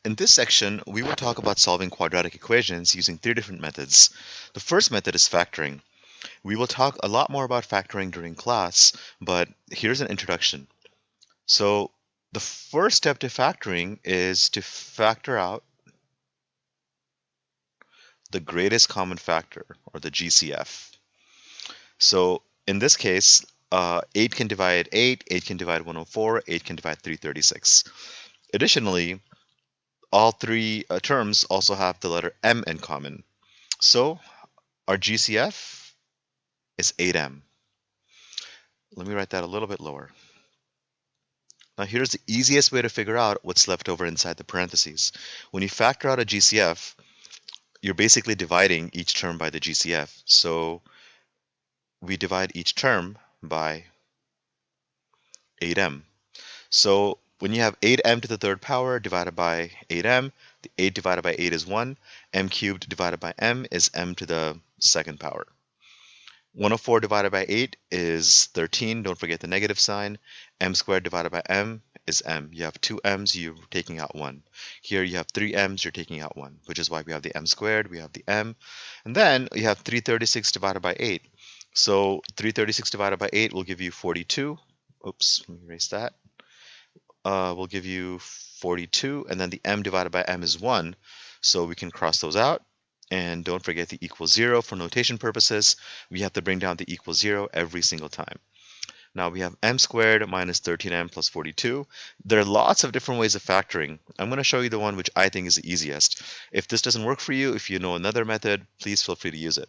In this section, we will talk about solving quadratic equations using three different methods. The first method is factoring. We will talk a lot more about factoring during class, but here's an introduction. So the first step to factoring is to factor out the greatest common factor, or the GCF. So in this case, 8 can divide 8, 8 can divide 104, 8 can divide 336. Additionally, all three terms also have the letter m in common. So our GCF is 8m. Let me write that a little bit lower. Now here's the easiest way to figure out what's left over inside the parentheses. When you factor out a GCF, you're basically dividing each term by the GCF. So we divide each term by 8m. So when you have 8m to the third power divided by 8m, the 8 divided by 8 is 1. M cubed divided by m is m to the second power. 104 divided by 8 is 13. Don't forget the negative sign. M squared divided by m is m. You have two m's, you're taking out 1. Here you have three m's, you're taking out 1, which is why we have the m squared, we have the m. And then you have 336 divided by 8. So 336 divided by 8 will give you 42. Oops, let me erase that. Will give you 42, and then the m divided by m is 1. So we can cross those out. And don't forget the equal 0 for notation purposes. We have to bring down the equal 0 every single time. Now we have m squared minus 13m plus 42. There are lots of different ways of factoring. I'm going to show you the one which I think is the easiest. If this doesn't work for you, if you know another method, please feel free to use it.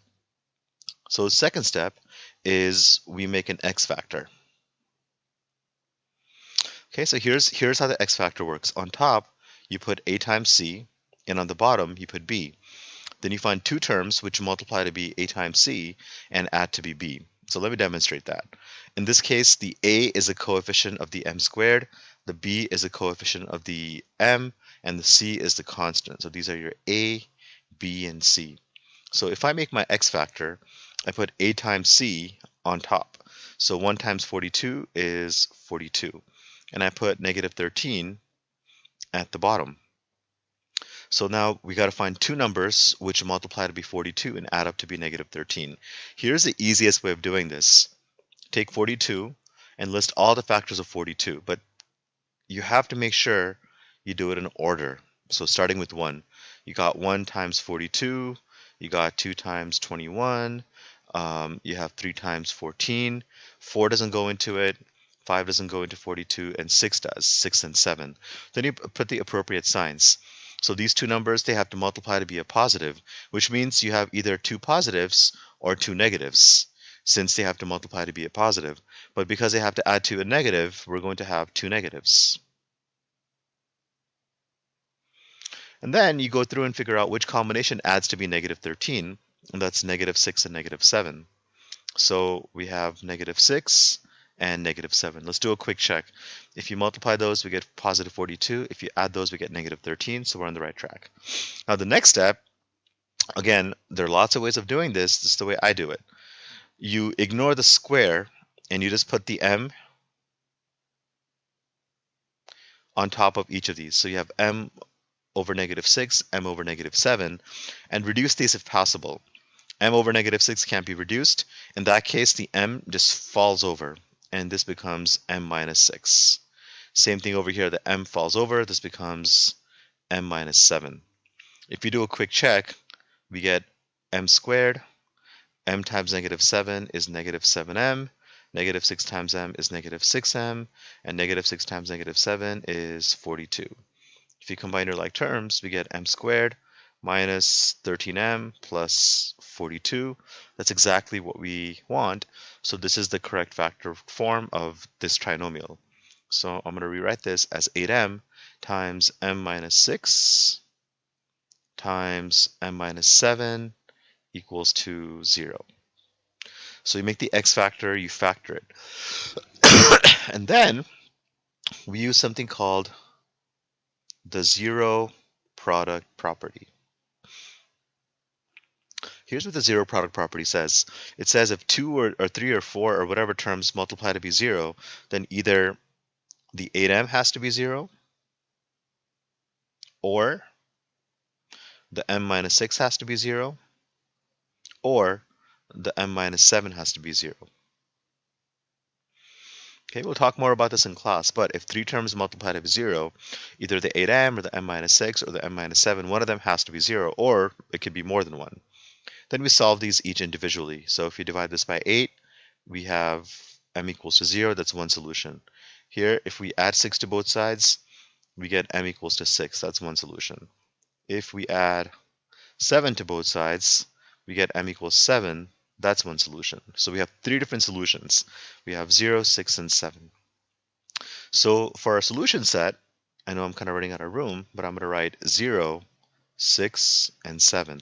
So the second step is we make an x factor. Okay, so here's how the x factor works. On top, you put a times c, and on the bottom, you put b. Then you find two terms which multiply to be a times c and add to be b. So let me demonstrate that. In this case, the a is a coefficient of the m squared, the b is a coefficient of the m, and the c is the constant. So these are your a, b, and c. So if I make my x factor, I put a times c on top. So 1 times 42 is 42. And I put negative 13 at the bottom. So now we got to find two numbers which multiply to be 42 and add up to be negative 13. Here's the easiest way of doing this. Take 42 and list all the factors of 42, but you have to make sure you do it in order. So starting with 1, you got 1 times 42, you got 2 times 21, you have 3 times 14, 4 doesn't go into it, 5 doesn't go into 42, and 6 does, 6 and 7. Then you put the appropriate signs. So these two numbers, they have to multiply to be a positive, which means you have either two positives or two negatives, since they have to multiply to be a positive. But because they have to add to a negative, we're going to have two negatives. And then you go through and figure out which combination adds to be negative 13, and that's negative 6 and negative 7. So we have negative 6 and negative 7. Let's do a quick check. If you multiply those, we get positive 42. If you add those, we get negative 13, so we're on the right track. Now the next step, again, there are lots of ways of doing this. This is the way I do it. You ignore the square, and you just put the m on top of each of these. So you have m over negative 6, m over negative 7, and reduce these if possible. M over negative 6 can't be reduced. In that case, the m just falls over, and this becomes m minus 6. Same thing over here, the m falls over, this becomes m minus 7. If you do a quick check, we get m squared. M times negative 7 is negative 7m. Negative 6 times m is negative 6m. And negative 6 times negative 7 is 42. If you combine your like terms, we get m squared minus 13m plus 42. That's exactly what we want. So this is the correct factor form of this trinomial. So I'm going to rewrite this as 8m times m minus 6 times m minus 7 equals to 0. So you make the x factor, you factor it. And then we use something called the zero product property. Here's what the zero product property says. It says if 2 or 3 or 4 or whatever terms multiply to be 0, then either the 8m has to be 0 or the m minus 6 has to be 0, or the m minus 7 has to be 0. Okay, we'll talk more about this in class, but if three terms multiplied by 0, either the 8m or the m minus 6 or the m minus 7, one of them has to be 0, or it could be more than one. Then we solve these each individually. So if you divide this by 8, we have m equals to 0, that's one solution. Here, if we add 6 to both sides, we get m equals to 6, that's one solution. If we add 7 to both sides, we get m equals 7, that's one solution. So we have three different solutions. We have 0, 6, and 7. So for our solution set, I know I'm kind of running out of room, but I'm going to write 0, 6, and 7.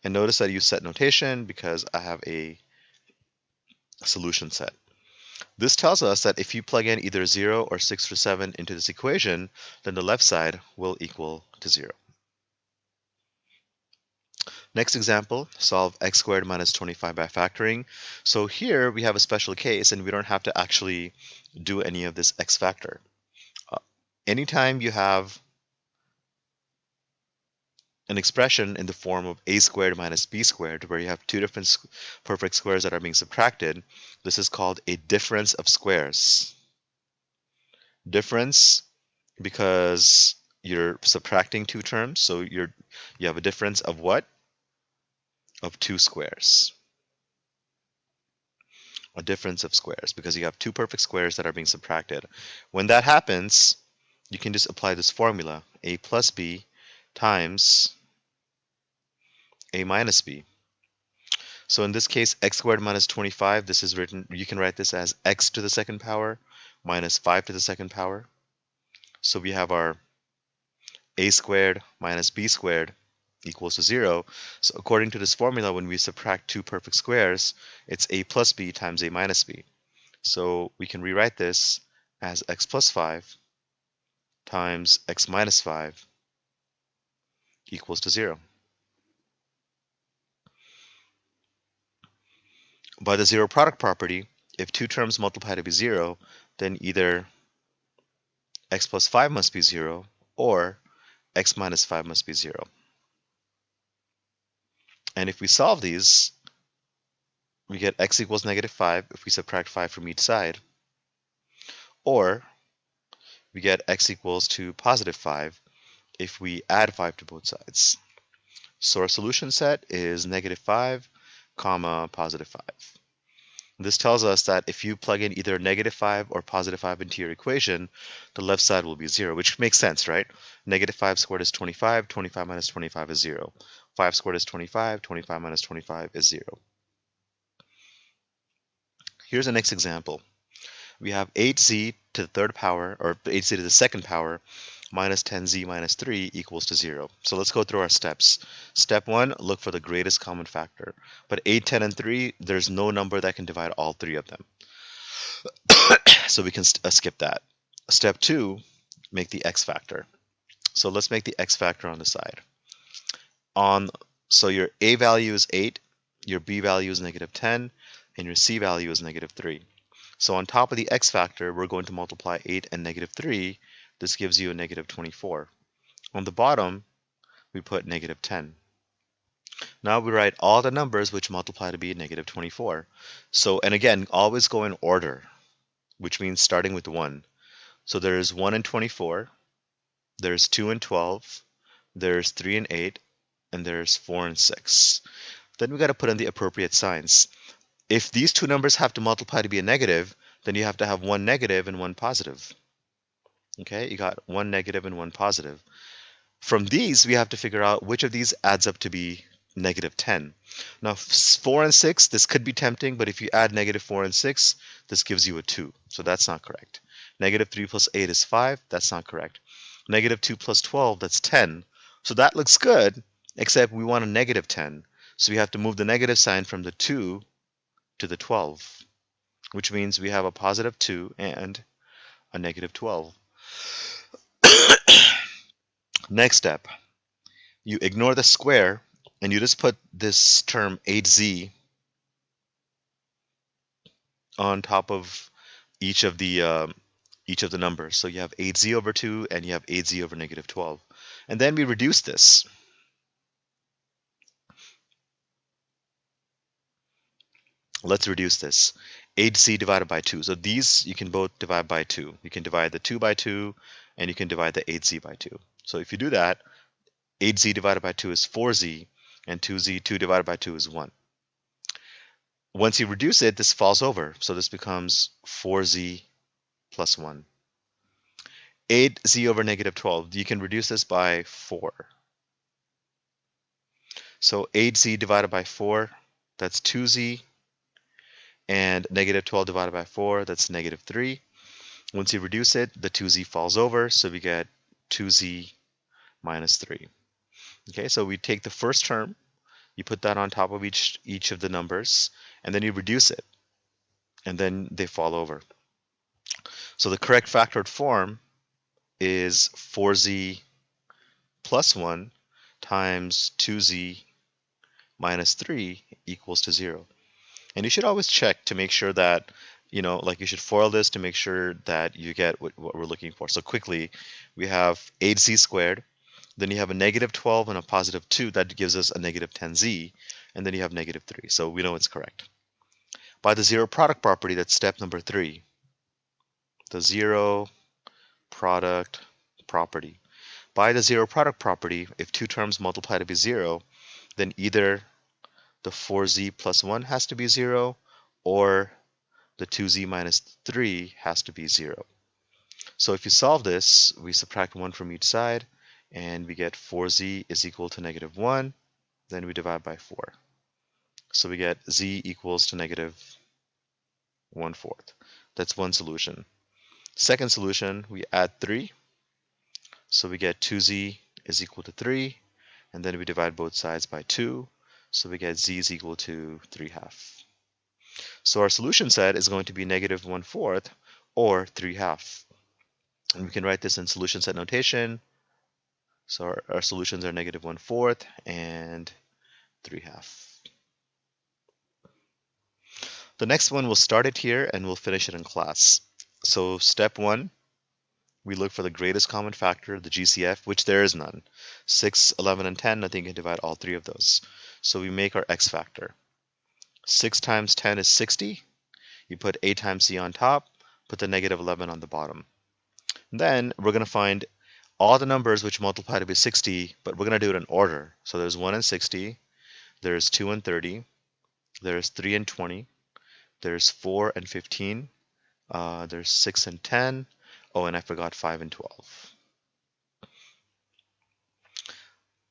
And notice that I use set notation because I have a solution set. This tells us that if you plug in either 0 or 6 or 7 into this equation, then the left side will equal to 0. Next example, solve x squared minus 25 by factoring. So here we have a special case and we don't have to actually do any of this x factor. Anytime you have an expression in the form of a squared minus b squared, where you have two different perfect squares that are being subtracted, this is called a difference of squares. Difference because you're subtracting two terms, so you have a difference of what? Of two squares. A difference of squares because you have two perfect squares that are being subtracted. When that happens, you can just apply this formula, a plus b times a minus b. So in this case, x squared minus 25, this is written, you can write this as x to the second power minus 5 to the second power. So we have our a squared minus b squared equals to 0. So according to this formula, when we subtract two perfect squares, it's a plus b times a minus b. So we can rewrite this as x plus 5 times x minus 5 equals to 0. By the zero product property, if two terms multiply to be 0, then either x plus 5 must be 0 or x minus 5 must be 0. And if we solve these, we get x equals negative 5 if we subtract 5 from each side, or we get x equals to positive 5 if we add 5 to both sides. So our solution set is negative 5, comma, positive 5. This tells us that if you plug in either negative 5 or positive 5 into your equation, the left side will be 0, which makes sense, right? Negative 5 squared is 25, 25 minus 25 is 0. 5 squared is 25, 25 minus 25 is 0. Here's the next example. We have 8z to the third power, or 8z to the second power, minus 10z minus 3 equals to 0. So let's go through our steps. Step 1, look for the greatest common factor. But 8, 10, and 3, there's no number that can divide all three of them. So we can skip that. Step 2, make the x factor. So let's make the x factor on the side. So your a value is 8, your b value is negative 10, and your c value is negative 3. So on top of the x factor, we're going to multiply 8 and negative 3. This gives you a negative 24. On the bottom, we put negative 10. Now we write all the numbers which multiply to be negative 24. So, and again, always go in order, which means starting with 1. So there's 1 and 24, there's 2 and 12, there's 3 and 8, and there's 4 and 6. Then we got to put in the appropriate signs. If these two numbers have to multiply to be a negative, then you have to have one negative and one positive. Okay, you got one negative and one positive. From these, we have to figure out which of these adds up to be negative 10. Now, 4 and 6, this could be tempting, but if you add negative 4 and 6, this gives you a 2. So that's not correct. Negative 3 plus 8 is 5. That's not correct. Negative 2 plus 12, that's 10. So that looks good, except we want a negative 10. So we have to move the negative sign from the 2 to the 12, which means we have a positive 2 and a negative 12. Next step, you ignore the square and you just put this term 8z on top of each of the each of the numbers. So you have 8z over 2 and you have 8z over negative 12. And then we reduce this. Let's reduce this. 8z divided by 2. So these you can both divide by 2. You can divide the 2 by 2 and you can divide the 8z by 2. So if you do that, 8z divided by 2 is 4z and 2z, 2 divided by 2 is 1. Once you reduce it, this falls over. So this becomes 4z plus 1. 8z over negative 12. You can reduce this by 4. So 8z divided by 4, that's 2z. And negative 12 divided by 4, that's negative 3. Once you reduce it, the 2z falls over, so we get 2z minus 3. Okay, so we take the first term, you put that on top of each of the numbers, and then you reduce it, and then they fall over. So the correct factored form is 4z plus 1 times 2z minus 3 equals to 0. And you should always check to make sure that, like you should FOIL this to make sure that you get what we're looking for. So quickly, we have 8z squared, then you have a negative 12 and a positive 2, that gives us a negative 10z, and then you have negative 3. So we know it's correct. By the zero product property, that's step number 3. The zero product property. By the zero product property, if two terms multiply to be 0, then either the 4z plus 1 has to be 0, or the 2z minus 3 has to be 0. So if you solve this, we subtract 1 from each side, and we get 4z is equal to negative 1. Then we divide by 4. So we get z equals to negative 1/4. That's one solution. Second solution, we add 3. So we get 2z is equal to 3. And then we divide both sides by 2. So we get z is equal to 3/2. So our solution set is going to be negative 1/4 or 3/2. And we can write this in solution set notation. So our solutions are negative 1/4 and 3/2. The next one, we'll start it here and we'll finish it in class. So step 1, we look for the greatest common factor, the GCF, which there is none. 6, 11, and 10, nothing can divide all three of those. So we make our X factor. 6 times 10 is 60. You put a times c on top, put the negative 11 on the bottom. And then we're going to find all the numbers which multiply to be 60, but we're going to do it in order. So there's 1 and 60, there's 2 and 30, there's 3 and 20, there's 4 and 15, there's 6 and 10, oh, and I forgot 5 and 12.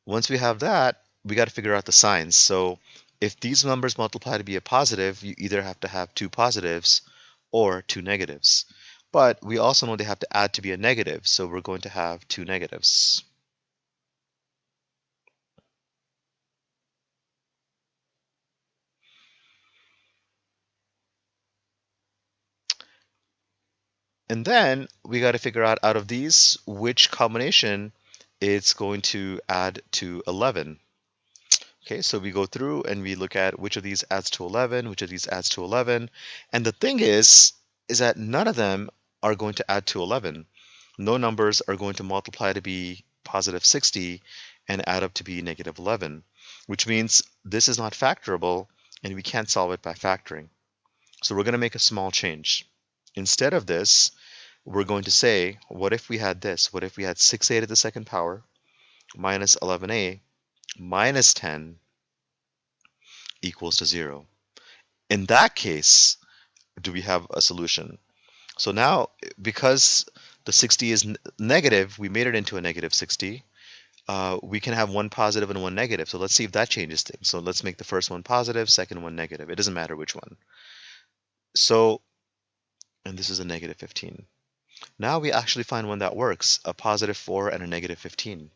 Once we have that, we got to figure out the signs. So if these numbers multiply to be a positive, you either have to have 2 positives or 2 negatives. But we also know they have to add to be a negative, so we're going to have 2 negatives. And then we got to figure out of these which combination it's going to add to 11. Okay, so we go through and we look at which of these adds to 11, which of these adds to 11. And the thing is that none of them are going to add to 11. No numbers are going to multiply to be positive 60 and add up to be negative 11, which means this is not factorable and we can't solve it by factoring. So we're going to make a small change. Instead of this, we're going to say, what if we had this? What if we had 6a to the second power minus 11a minus 10 equals to 0? In that case, do we have a solution? So now, because the 60 is negative, we made it into a negative 60. We can have one positive and one negative. So let's see if that changes things. So let's make the first one positive, second one negative. It doesn't matter which one. So, and this is a negative 15. Now we actually find one that works, a positive 4 and a negative 15.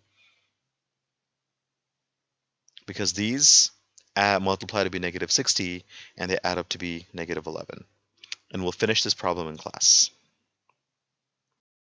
Because these multiply to be negative 60 and they add up to be negative 11. And we'll finish this problem in class.